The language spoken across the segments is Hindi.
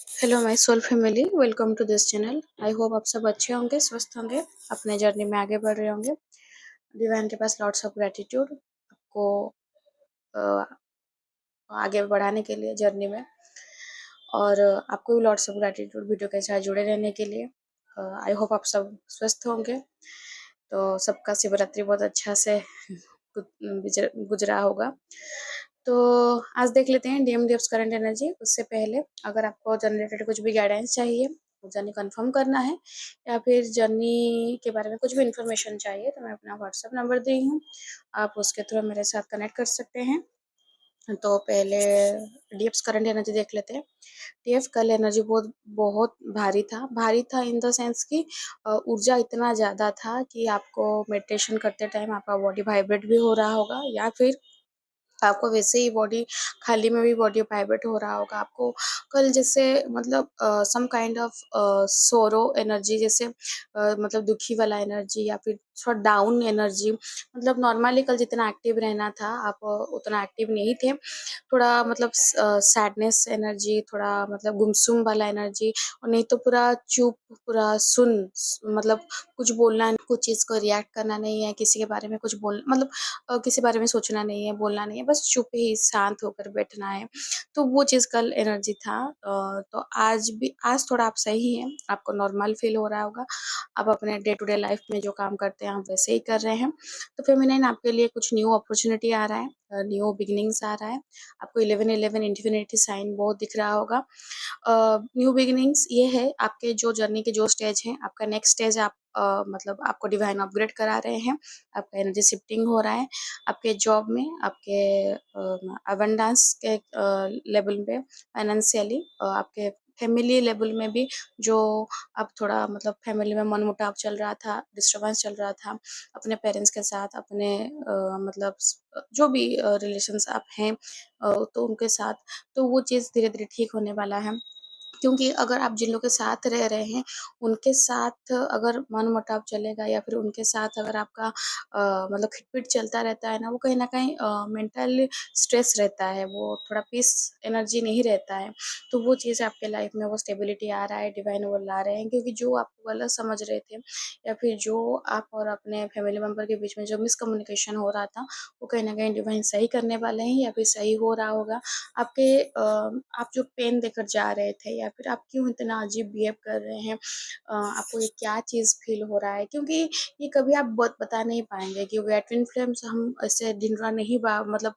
Hello my soul family, welcome to this channel. I hope आप सब अच्छे होंगे, स्वस्थ होंगे, अपने जर्नी में आगे बढ़ रहे होंगे। डिवाइन के पास लॉट्स ऑफ ग्रेटिट्यूड आपको अ, आगे बढ़ाने के लिए जर्नी में, और आपको भी लॉट्स ऑफ ग्रेटिट्यूड वीडियो के साथ जुड़े रहने के लिए। आई होप आप सब स्वस्थ होंगे। तो सबका शिवरात्रि बहुत अच्छा से गुजरा होगा। तो आज देख लेते हैं डीएम डिप्स करंट एनर्जी। उससे पहले अगर आपको जनरेटेड कुछ भी गाइडेंस चाहिए, जर्नी कंफर्म करना है, या फिर जर्नी के बारे में कुछ भी इंफॉर्मेशन चाहिए, तो मैं अपना व्हाट्सएप नंबर दी हूँ, आप उसके थ्रू मेरे साथ कनेक्ट कर सकते हैं। तो पहले डीएप्स करंट एनर्जी देख लेते हैं। डीएफ कल एनर्जी बहुत बहुत भारी था इन द सेंस कि ऊर्जा इतना ज़्यादा था कि आपको मेडिटेशन करते टाइम आपका बॉडी वाइब्रेट भी हो रहा होगा, या फिर आपको वैसे ही बॉडी खाली में भी बॉडी वाइब्रेट हो रहा होगा। आपको कल जैसे मतलब some kind of sorrow energy, जैसे मतलब दुखी वाला एनर्जी, या फिर थोड़ा डाउन एनर्जी। मतलब नॉर्मली कल जितना एक्टिव रहना था आप उतना एक्टिव नहीं थे। थोड़ा मतलब सैडनेस एनर्जी, थोड़ा मतलब गुमसुम वाला एनर्जी, और नहीं तो पूरा चुप, पूरा सुन, मतलब कुछ बोलना, कुछ चीज़ को रिएक्ट करना नहीं है, किसी के बारे में कुछ बोल मतलब किसी बारे में सोचना नहीं है, बोलना नहीं है, बस चुप ही शांत होकर बैठना है। तो वो चीज़ कल एनर्जी था। तो आज थोड़ा आप सही हैं, आपको नॉर्मल फील हो रहा होगा। आप अपने डे टू डे लाइफ में जो काम करते हैं आप वैसे ही कर रहे हैं। तो फेमिनाइन आपके लिए कुछ न्यू अपॉर्चुनिटी आ रहा है, न्यू बिगिनिंग्स आ रहा है। आपको 11-11 इन्फिनिटी साइन बहुत दिख रहा होगा। न्यू बिगिनिंग्स ये है आपके जो जर्नी के जो स्टेज हैं, आपका नेक्स्ट स्टेज आप मतलब आपको डिवाइन अपग्रेड करा रहे हैं। आपका एनर्जी शिफ्टिंग हो रहा है आपके जॉब में, आपके अबंडेंस के लेवल पे, फाइनेंशियली, आपके फैमिली लेवल में भी। जो अब थोड़ा मतलब फैमिली में मनमुटाव चल रहा था, डिस्टर्बेंस चल रहा था अपने पेरेंट्स के साथ, अपने मतलब जो भी रिलेशंस आप हैं, तो उनके साथ, तो वो चीज़ धीरे धीरे ठीक होने वाला है। क्योंकि अगर आप जिन लोगों के साथ रह रहे हैं, उनके साथ अगर मनमुटाव चलेगा, या फिर उनके साथ अगर आपका मतलब खिटपिट चलता रहता है ना, वो कहीं न कहीं मेंटल स्ट्रेस रहता है, वो थोड़ा पीस एनर्जी नहीं रहता है। तो वो चीज़ आपके लाइफ में वो स्टेबिलिटी आ रहा है, डिवाइन वो ला रहे हैं, क्योंकि जो आपको गलत समझ रहे थे, या फिर जो आप और अपने फैमिली मेंबर के बीच में जो मिसकम्युनिकेशन हो रहा था, वो कहीं न कहीं डिवाइन सही करने वाले हैं, या फिर सही हो रहा होगा। आपके आप जो पेन देकर जा रहे थे, या फिर आप क्यों इतना अजीब बिहेव कर रहे हैं, आपको ये क्या चीज़ फील हो रहा है, क्योंकि ये कभी आप बता नहीं पाएंगे कि वे ट्विन फ्लेम्स हम ऐसे दिन रात नहीं मतलब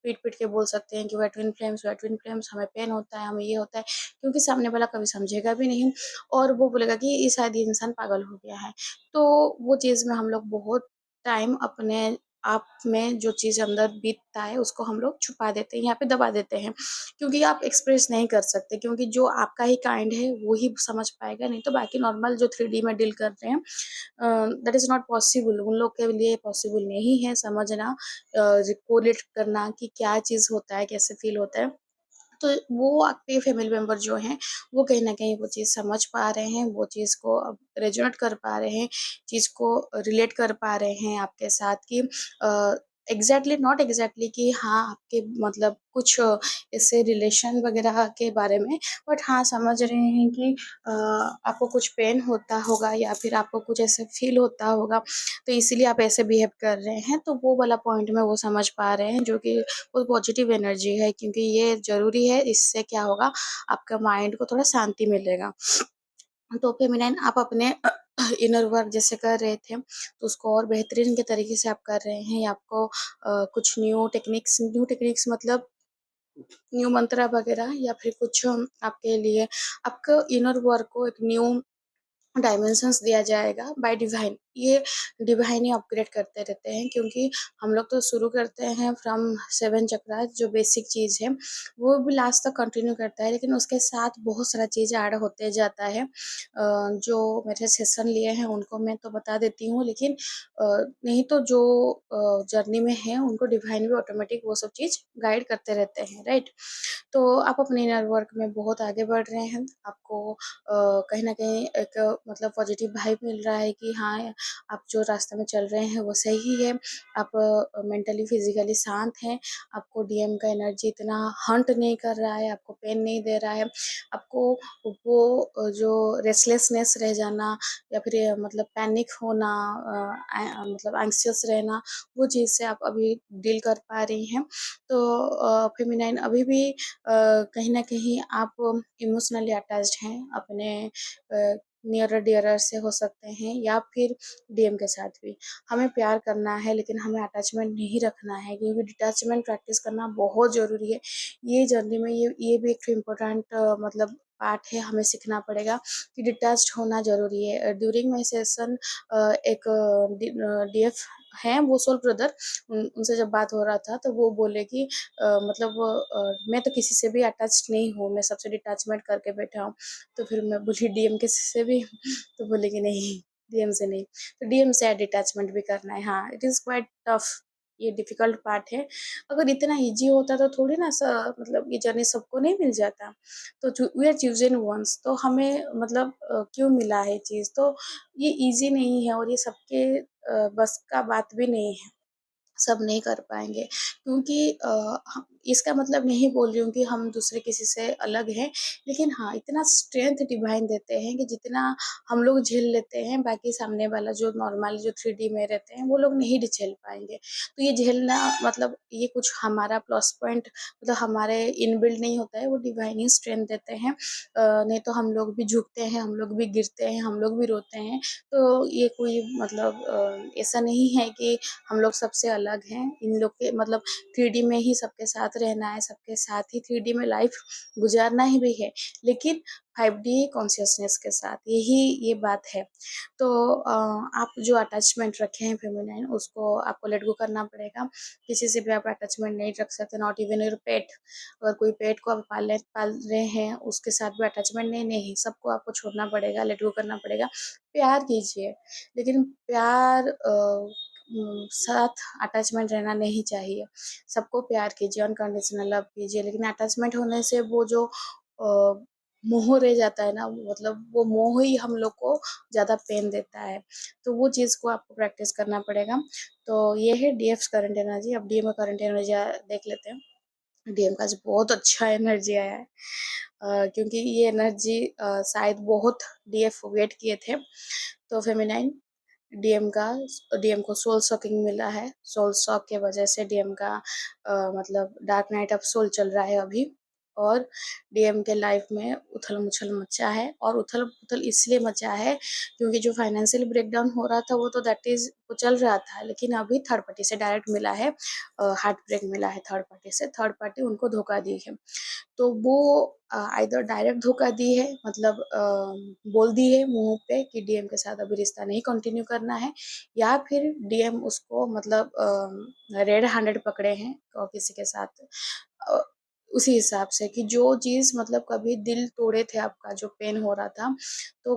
पीट पीट के बोल सकते हैं कि वे ट्विन फ्लेम्स, हमें पेन होता है, हमें ये होता है, क्योंकि सामने वाला कभी समझेगा भी नहीं, और वो बोलेगा कि ये शायद ये इंसान पागल हो गया है। तो वो चीज़ में हम लोग बहुत टाइम अपने आप में जो चीज़ अंदर बीतता है उसको हम लोग छुपा देते हैं, यहाँ पे दबा देते हैं, क्योंकि आप एक्सप्रेस नहीं कर सकते, क्योंकि जो आपका ही काइंड है वो ही समझ पाएगा, नहीं तो बाकी नॉर्मल जो 3D में डील कर रहे हैं, दैट इज़ नॉट पॉसिबल, उन लोग के लिए पॉसिबल नहीं है समझना, कोरिलेट करना कि क्या चीज़ होता है, कैसे फील होता है। तो वो आपके फैमिली मेंबर जो हैं, वो कहीं न कहीं वो चीज़ समझ पा रहे हैं, वो चीज़ को अब रेज़ोनेट कर पा रहे हैं, चीज़ को रिलेट कर पा रहे हैं आपके साथ कि एग्ज़ैक्टली नॉट एग्ज़ैक्टली कि हाँ, आपके मतलब कुछ ऐसे रिलेशन वग़ैरह के बारे में, बट हाँ, समझ रहे हैं कि आपको कुछ पेन होता होगा, या फिर आपको कुछ ऐसे फ़ील होता होगा, तो इसीलिए आप ऐसे बिहेव कर रहे हैं। तो वो वाला पॉइंट में वो समझ पा रहे हैं, जो कि वो पॉजिटिव एनर्जी है, क्योंकि ये ज़रूरी है, इससे क्या होगा, आपका माइंड को थोड़ा शांति मिलेगा। तो फेमिनाइन आप अपने इनर वर्क जैसे कर रहे थे, तो उसको और बेहतरीन के तरीके से आप कर रहे हैं, या आपको कुछ न्यू टेक्निक्स मतलब न्यू मंत्रा वगैरह, या फिर कुछ आपके लिए आपका इनर वर्क को एक न्यू डायमेंशंस दिया जाएगा बाय डिवाइन। ये डिवाइन ही अपग्रेड करते रहते हैं, क्योंकि हम लोग तो शुरू करते हैं फ्रॉम 7 चक्रास, जो बेसिक चीज़ है वो भी लास्ट तक कंटिन्यू करता है, लेकिन उसके साथ बहुत सारा चीज़ ऐड होते जाता है। जो मेरे सेशन लिए हैं उनको मैं तो बता देती हूँ, लेकिन नहीं तो जो जर्नी में है उनको डिवाइन भी ऑटोमेटिक वो सब चीज़ गाइड करते रहते हैं, राइट। तो आप अपने इनर वर्क में बहुत आगे बढ़ रहे हैं, आपको कहीं न कहीं एक मतलब पॉजिटिव वाइब मिल रहा है कि हाँ, आप जो रास्ते में चल रहे हैं वो सही है, आप मेंटली फिजिकली शांत हैं, आपको डीएम का एनर्जी इतना हंट नहीं कर रहा है, आपको पेन नहीं दे रहा है, आपको वो जो रेस्टलेसनेस रह जाना या फिर मतलब पैनिक होना, मतलब एंग्शियस रहना, वो चीज़ से आप अभी डील कर पा रही हैं। तो फेमिनाइन अभी भी कहीं न कहीं आप इमोशनली अटैच्ड हैं अपने नियरर डियरर से हो सकते हैं या फिर डीएम के साथ भी। हमें प्यार करना है लेकिन हमें अटैचमेंट नहीं रखना है, क्योंकि डिटैचमेंट प्रैक्टिस करना बहुत ज़रूरी है। ये जर्नी में ये भी एक इम्पोर्टेंट मतलब पार्ट है, हमें सीखना पड़ेगा कि डिटैच्ड होना ज़रूरी है। ड्यूरिंग माय सेशन एक डीएफ हैं वो सोल ब्रदर, उनसे जब बात हो रहा था तो वो बोले कि मतलब मैं तो किसी से भी अटैच्ड नहीं हूँ, मैं सबसे डिटैचमेंट करके बैठा हूँ। तो फिर मैं बोली डीएम के से भी? तो बोले कि नहीं, डीएम से नहीं। तो डीएम से डिटैचमेंट भी करना है। हाँ, इट इज़ क्वाइट टफ, ये डिफ़िकल्ट पार्ट है। अगर इतना ईज़ी होता तो थोड़ी ना मतलब ये जर्नी सबको नहीं मिल जाता। तो वी आर चूज़न वन्स, तो हमें मतलब क्यों मिला है चीज़? तो ये ईज़ी नहीं है और ये सबके बस का बात भी नहीं है। सब नहीं कर पाएँगे, क्योंकि हम इसका मतलब नहीं बोल रही हूँ कि हम दूसरे किसी से अलग हैं, लेकिन हाँ, इतना स्ट्रेंथ डिवाइन देते हैं कि जितना हम लोग झेल लेते हैं, बाकी सामने वाला जो नॉर्मली जो 3D में रहते हैं, वो लोग नहीं झेल पाएँगे। तो ये झेलना मतलब ये कुछ हमारा प्लस पॉइंट मतलब हमारे इनबिल्ट नहीं होता है, वो डिवाइन ही स्ट्रेंथ देते हैं। नहीं तो हम लोग भी झुकते हैं, हम लोग भी गिरते हैं, हम लोग भी रोते हैं। तो ये कोई मतलब ऐसा नहीं है कि हम लोग सबसे अलग हैं। इन लोग के मतलब 3D में ही सबके साथ रहना है, सबके साथ ही 3D में लाइफ गुज़ारना ही भी है, लेकिन 5D कॉन्शियसनेस के साथ, यही ये बात है। तो आप जो अटैचमेंट रखे हैं फेमिनाइन, उसको आपको लेट गो करना पड़ेगा। किसी से भी आप अटैचमेंट नहीं रख सकते, नॉट इवन योर पेट। अगर कोई पेट को आप पाल रहे हैं, उसके साथ भी अटैचमेंट नहीं, सबको आपको छोड़ना पड़ेगा, लेट गो करना पड़ेगा। प्यार कीजिए, लेकिन प्यार साथ अटैचमेंट रहना नहीं चाहिए। सबको प्यार कीजिए, अनकंडीशनल लव कीजिए, लेकिन अटैचमेंट होने से वो जो मोह रह जाता है ना, मतलब वो मोह ही हम लोग को ज़्यादा पेन देता है। तो वो चीज़ को आपको प्रैक्टिस करना पड़ेगा। तो ये है डीएफ करंट एनर्जी। अब डीएम का करंट एनर्जी देख लेते हैं। डीएम का आज बहुत अच्छा एनर्जी आया है, क्योंकि ये एनर्जी शायद बहुत डीएफ वेट किए थे। तो फेमिनाइन डीएम का डीएम को सोल सॉकिंग मिला है। सोल सॉक के वजह से डीएम का मतलब डार्क नाइट ऑफ सोल चल रहा है अभी, और डीएम के लाइफ में उथल-मुथल मचा है, और उथल-पुथल इसलिए मचा है क्योंकि जो फाइनेंशियल ब्रेकडाउन हो रहा था वो तो दैट इज़ वो चल रहा था, लेकिन अभी थर्ड पार्टी से डायरेक्ट मिला है, हार्ट ब्रेक मिला है थर्ड पार्टी से। थर्ड पार्टी उनको धोखा दी है। तो वो आइदर डायरेक्ट धोखा दी है, मतलब बोल दी है मुँह पे कि डीएम के साथ अभी रिश्ता नहीं कंटिन्यू करना है, या फिर डीएम उसको मतलब रेड हैंडेड पकड़े हैं और किसी के साथ अ, उसी हिसाब से कि जो चीज़ मतलब कभी दिल तोड़े थे आपका, जो पेन हो रहा था, तो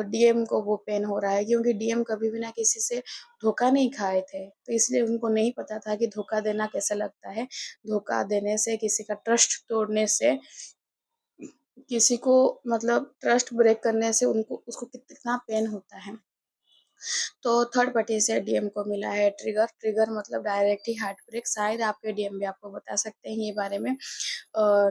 डीएम को वो पेन हो रहा है, क्योंकि डीएम कभी भी ना किसी से धोखा नहीं खाए थे, तो इसलिए उनको नहीं पता था कि धोखा देना कैसा लगता है। धोखा देने से, किसी का ट्रस्ट तोड़ने से, किसी को मतलब ट्रस्ट ब्रेक करने से उनको उसको कितना पेन होता है। तो थर्ड पार्टी से डीएम को मिला है ट्रिगर। ट्रिगर मतलब डायरेक्ट ही हार्ट ब्रेक। शायद आपके डीएम भी आपको बता सकते हैं ये बारे में।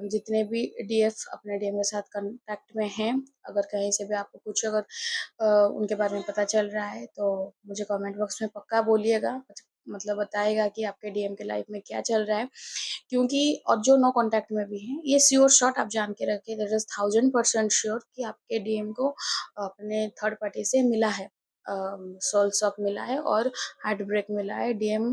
जितने भी डीएफ अपने डीएम के साथ कॉन्टैक्ट में हैं, अगर कहीं से भी आपको कुछ अगर उनके बारे में पता चल रहा है तो मुझे कमेंट बॉक्स में पक्का बोलिएगा, मतलब बताइएगा कि आपके डीएम के लाइफ में क्या चल रहा है। क्योंकि और जो नो कॉन्टैक्ट में भी हैं, ये श्योर शॉट आप जान के रखिए, दैट इज़ 1000% श्योर कि आपके डीएम को अपने थर्ड पार्टी से मिला है, सोल सॉक मिला है और हार्ट ब्रेक मिला है। डीएम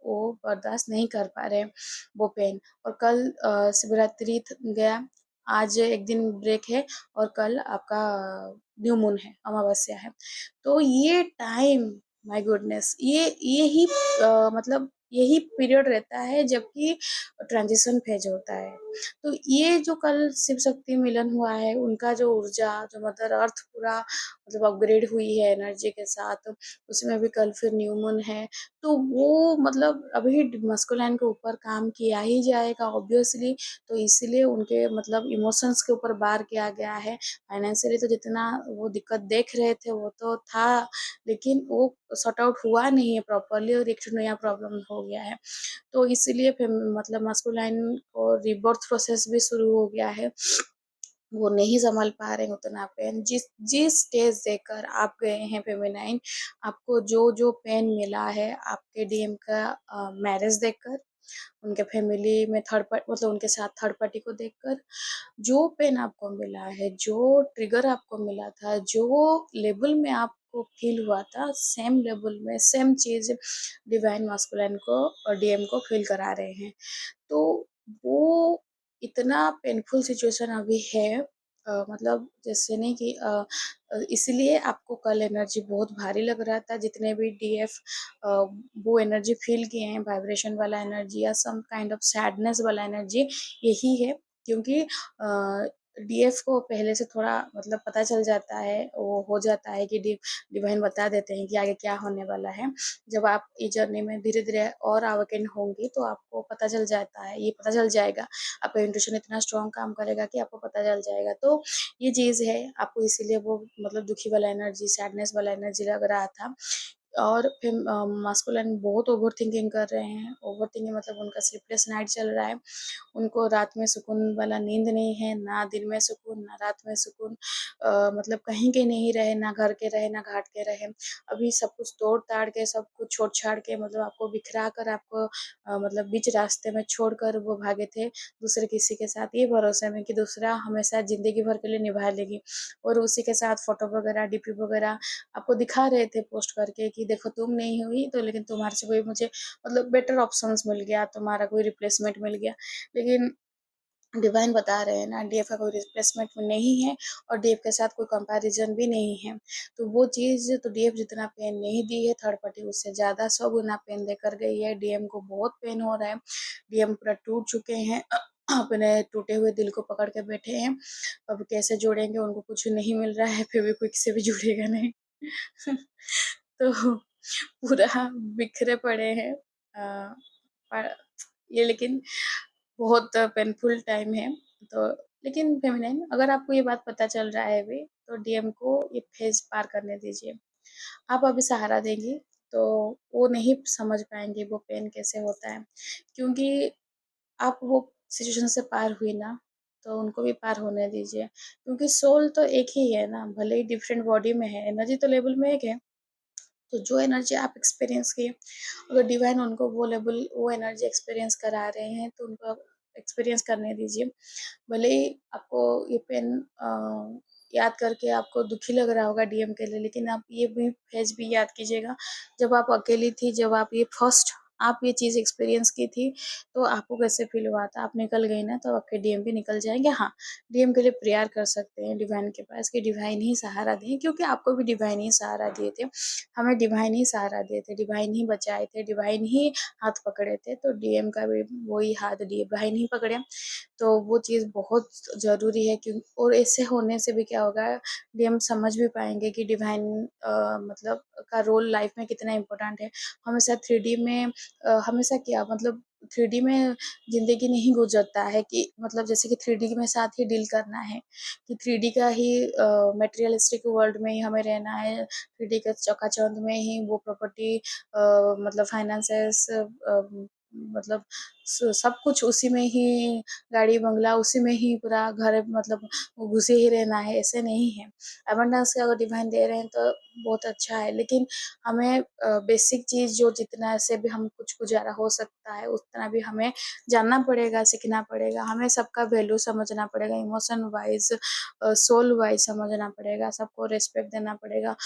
वो बर्दाश्त नहीं कर पा रहे हैं वो पेन। और कल शिवरात्रि गया, आज एक दिन ब्रेक है और कल आपका न्यू मून है, अमावस्या है। तो ये टाइम, माय गुडनेस, ये ही मतलब यही पीरियड रहता है जबकि ट्रांजिशन फेज होता है। तो ये जो कल शिव शक्ति मिलन हुआ है, उनका जो ऊर्जा, जो मदर अर्थ पूरा मतलब अपग्रेड हुई है एनर्जी के साथ, उसमें भी कल फिर न्यू मून है। तो वो मतलब अभी मस्कुलाइन के ऊपर काम किया ही जाएगा ऑब्वियसली। तो इसीलिए उनके मतलब इमोशंस के ऊपर वार किया गया है। फाइनेंशियली तो जितना वो दिक्कत देख रहे थे वो तो था, लेकिन वो सॉर्ट आउट हुआ नहीं है प्रॉपर्ली और एक नया प्रॉब्लम हो गया है। तो इसीलिए फिर मतलब मस्कुलाइन को रीबर्थ प्रोसेस भी शुरू हो गया है। वो नहीं संभाल पा रहे हैं उतना पेन, जिस जिस स्टेज देकर आप गए हैं फेमिनाइन, आपको जो जो पेन मिला है आपके डीएम का मैरिज देखकर, उनके फैमिली में थर्ड पार्टी मतलब उनके साथ थर्ड पार्टी को देखकर, जो पेन आपको मिला है, जो ट्रिगर आपको मिला था, जो लेवल में आपको फील हुआ था, सेम लेवल में सेम चीज डिवाइन मास्कुलाइन को और डीएम को फील करा रहे हैं। तो वो इतना पेनफुल सिचुएशन अभी है, मतलब जैसे नहीं कि इसलिए आपको कल एनर्जी बहुत भारी लग रहा था। जितने भी डीएफ वो एनर्जी फील किए हैं, वाइब्रेशन वाला एनर्जी या सम काइंड ऑफ सैडनेस वाला एनर्जी, यही है। क्योंकि डीएफ को पहले से थोड़ा मतलब पता चल जाता है, वो हो जाता है कि डिवाइन बता देते हैं कि आगे क्या होने वाला है। जब आप इस जर्नी में धीरे धीरे और अवेकन होंगे तो आपको पता चल जाता है, ये पता चल जाएगा। आपका इंट्यूशन इतना स्ट्रॉन्ग काम करेगा कि आपको पता चल जाएगा। तो ये चीज़ है, आपको इसीलिए वो मतलब दुखी वाला एनर्जी, सैडनेस वाला एनर्जी लग रहा था। और फिर मास्कुलिन बहुत ओवर थिंकिंग कर रहे हैं। ओवर थिंकिंग मतलब उनका स्लीपलेस नाइट चल रहा है। उनको रात में सुकून वाला नींद नहीं है, ना दिन में सुकून, ना रात में सुकून। मतलब कहीं के नहीं रहे, ना घर के रहे, ना घाट के रहे। अभी सब कुछ तोड़-ताड़ के, सब कुछ छोड़-छाड़ के मतलब आपको बिखरा कर, आपको मतलब बीच रास्ते में छोड़कर वो भागे थे दूसरे किसी के साथ, ये भरोसे में कि दूसरा हमेशा ज़िंदगी भर के लिए निभा लेगी। और उसी के साथ फ़ोटो वगैरह, डीपी वगैरह आपको दिखा रहे थे पोस्ट करके कि देखो तुम नहीं हुई तो, लेकिन तुम्हारे से कोई मुझे मतलब बेटर ऑप्शंस मिल गया, तुम्हारा कोई रिप्लेसमेंट मिल गया। लेकिन डिवाइन बता रहे हैं ना, डीएफ का कोई रिप्लेसमेंट नहीं है और डीएफ के साथ कोई कंपैरिजन भी नहीं है। तो वो चीज़ तो डीएफ जितना पेन नहीं दी है थर्ड पार्टी, उससे ज़्यादा 100 गुना पेन देकर गई है। डीएम को बहुत पेन हो रहा है। डीएम पूरा टूट चुके हैं। अपने टूटे हुए दिल को पकड़ के बैठे हैं। अब कैसे जोड़ेंगे, उनको कुछ नहीं मिल रहा है, फेविक्विक से भी जुड़ेगा नहीं। तो पूरा बिखरे पड़े हैं। पर ये लेकिन बहुत पेनफुल टाइम है। तो लेकिन फेमिनाइन, अगर आपको ये बात पता चल रहा है अभी, तो डीएम को ये फेज़ पार करने दीजिए। आप अभी सहारा देंगी, तो वो नहीं समझ पाएँगे वो पेन कैसे होता है। क्योंकि आप वो सिचुएशन से पार हुई ना, तो उनको भी पार होने दीजिए। क्योंकि सोल तो एक ही है ना, भले ही डिफरेंट बॉडी में है, एनर्जी तो लेवल में एक है। तो जो एनर्जी आप एक्सपीरियंस किए, अगर डिवाइन उनको वो लेवल, वो एनर्जी एक्सपीरियंस करा रहे हैं, तो उनको आप एक्सपीरियंस करने दीजिए। भले ही आपको ये पेन याद करके आपको दुखी लग रहा होगा डीएम के लिए, लेकिन आप ये भी फेज़ भी याद कीजिएगा, जब आप अकेली थी, जब आप ये फर्स्ट आप ये चीज़ एक्सपीरियंस की थी, तो आपको कैसे फ़ील हुआ था? आप निकल गई ना, तो आपके डीएम भी निकल जाएँगे। हाँ, डीएम के लिए प्रेयर कर सकते हैं डिवाइन के पास कि डिवाइन ही सहारा दें, क्योंकि आपको भी डिवाइन ही सहारा दिए थे। हमें डिवाइन ही सहारा दिए थे, डिवाइन ही बचाए थे, डिवाइन ही हाथ पकड़े थे, तो डीएम का भी वही हाथ डिवाइन ही पकड़े। तो वो चीज़ बहुत ज़रूरी है। क्यों और ऐसे होने से भी क्या होगा, डीएम समझ भी पाएँगे कि डिवाइन मतलब का रोल लाइफ में कितना इम्पोर्टेंट है। हमेशा 3D में हमेशा क्या मतलब 3D में ज़िंदगी नहीं गुज़रता है कि मतलब जैसे कि 3D में साथ ही डील करना है, कि 3D का ही मटेरियलिस्टिक वर्ल्ड में ही हमें रहना है, 3D के चकाचौंध में ही वो प्रॉपर्टी मतलब फाइनेंसेस मतलब सब कुछ उसी में ही, गाड़ी बंगला उसी में ही, पूरा घर मतलब घुसे ही रहना है, ऐसे नहीं है। अबंडेंस का अगर डिवाइन दे रहे हैं तो बहुत अच्छा है, लेकिन हमें बेसिक चीज़ जो जितना से भी हम कुछ गुज़ारा हो सकता है, उतना भी हमें जानना पड़ेगा, सीखना पड़ेगा। हमें सबका वैल्यू समझना पड़ेगा, इमोशन वाइज़ सोल वाइज़ समझना पड़ेगा, सबको रिस्पेक्ट देना पड़ेगा,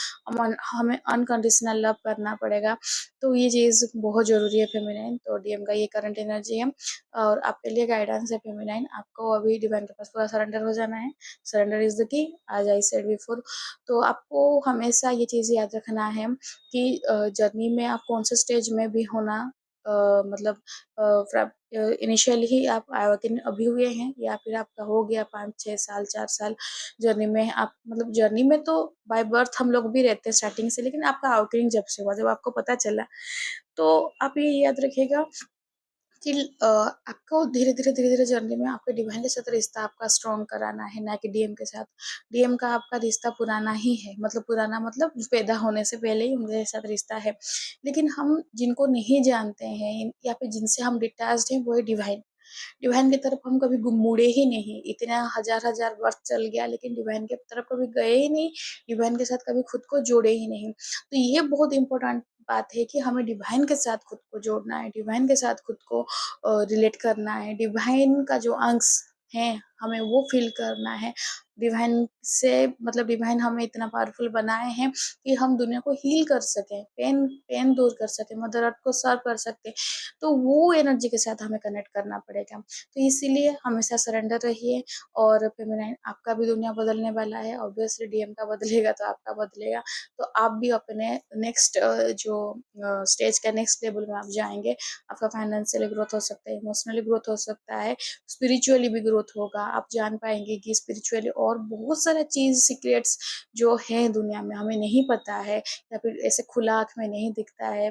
हमें अनकंडीशनल लव करना पड़ेगा। तो ये चीज़ बहुत ज़रूरी है फेमिनाइन। तो डीएम का ये करंट एनर्जी है और आपके लिए गाइडेंस है फेमिनाइन। आपको अभी डिवाइन के पास पूरा सरेंडर हो जाना है। Surrender is the key, as I said before. तो आपको हमेशा ये चीज़ याद रखना है कि जर्नी में आप कौन से स्टेज में भी हो ना, मतलब इनिशियली ही आप अवेकन अभी हुए हैं या फिर आपका हो गया 5-6 साल 4 साल जर्नी में आप मतलब जर्नी में तो बाय बर्थ हम लोग भी रहते हैं स्टार्टिंग से, लेकिन आपका अवेकनिंग जब से हुआ, जब आपको पता चला, तो आप ये याद रखिएगा कि आपको धीरे-धीरे जर्नी में आपके डिवाइन के साथ रिश्ता आपका स्ट्रॉन्ग कराना है, ना कि डीएम के साथ। डीएम का आपका रिश्ता पुराना ही है, मतलब पुराना मतलब पैदा होने से पहले ही उनके साथ रिश्ता है। लेकिन हम जिनको नहीं जानते हैं या फिर जिनसे हम डिटैच्ड हैं, वो है डिवाइन। डिवाइन की तरफ हम कभी मुड़े ही नहीं, इतना हजार-हजार वर्ष चल गया लेकिन डिवाइन की तरफ कभी गए ही नहीं, डिवाइन के साथ कभी खुद को जोड़े ही नहीं। तो ये बहुत इम्पोर्टेंट बात है कि हमें डिवाइन के साथ खुद को जोड़ना है, डिवाइन के साथ खुद को रिलेट करना है, डिवाइन का जो अंश है, हमें वो फ़ील करना है। डिवाइन से मतलब डिवाइन हमें इतना पावरफुल बनाए हैं कि हम दुनिया को हील कर सकें, पेन पेन दूर कर सकें, मदर अर्थ को सर्व कर सकते, तो वो एनर्जी के साथ हमें कनेक्ट करना पड़ेगा। तो इसीलिए हमेशा सरेंडर रहिए और फेमिनाइन आपका भी दुनिया बदलने वाला है, ऑब्वियसली डीएम का बदलेगा तो आपका बदलेगा। तो आप भी अपने नेक्स्ट जो स्टेज का नेक्स्ट लेवल में आप जाएँगे, आपका फाइनेंशियली ग्रोथ हो सकता है, इमोशनली ग्रोथ हो सकता है, स्पिरिचुअली भी ग्रोथ होगा। आप जान पाएँगे कि स्पिरिचुअली और बहुत सारा चीज़ सीक्रेट्स जो हैं दुनिया में हमें नहीं पता है या फिर ऐसे खुला आँख में नहीं दिखता है।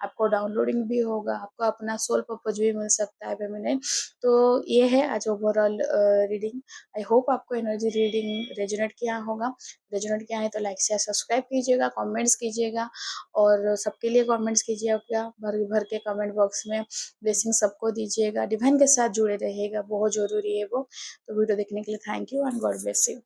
आपको डाउनलोडिंग भी होगा, आपको अपना सोल पर्पज़ भी मिल सकता है फेमिनिन। तो ये है आज ओवरऑल रीडिंग। आई होप आपको एनर्जी रीडिंग रेजोनेट किया होगा। रेजोनेट किया है तो लाइक शेयर सब्सक्राइब कीजिएगा, कमेंट्स कीजिएगा और सबके लिए कमेंट्स कीजिएगा, भर-भर के कमेंट बॉक्स में ब्लेसिंग सबको दीजिएगा, डिवाइन के साथ जुड़े रहिएगा, बहुत ज़रूरी है वो। तो वीडियो देखने के लिए thank you and God bless you.